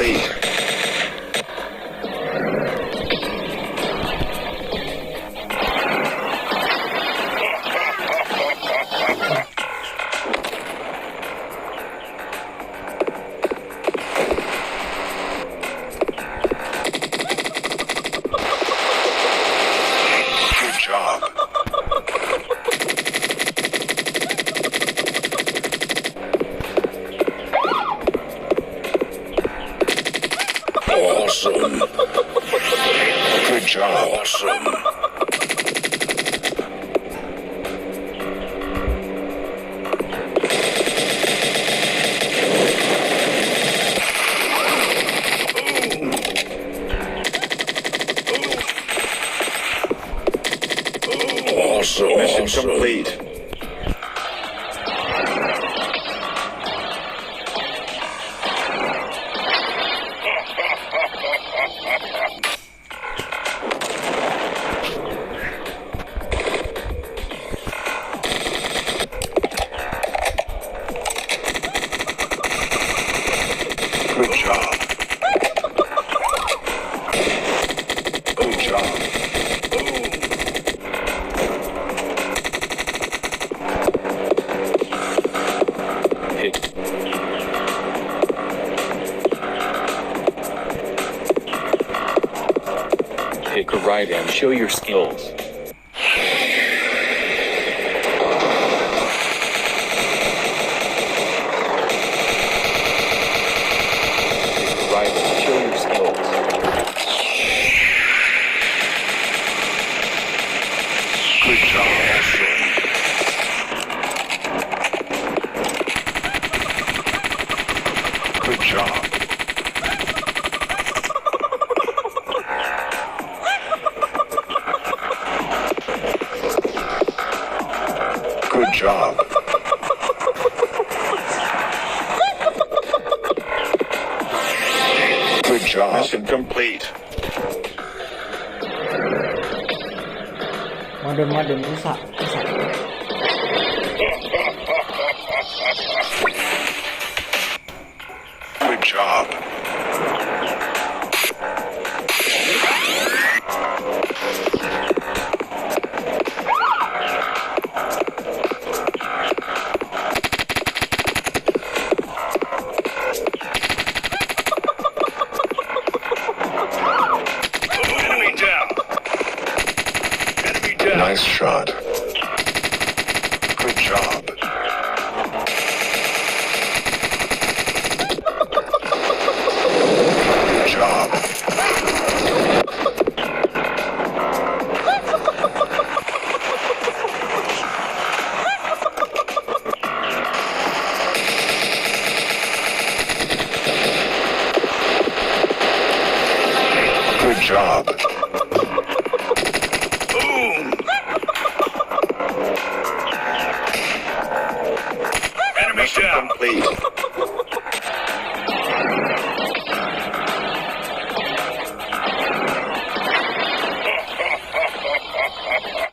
complete. Good job. Awesome. Good job. Awesome. Awesome. Mission complete. Good job. Good job. Take a ride and show your skills. Take a ride and show your skills. Good job. Good job. Good job. Good job. Mission complete. มาเดินอุตส่าห์ Good job. Enemy down. Enemy down. Nice shot. Good job. Good job. Good job. Boom! Enemy down. Complete.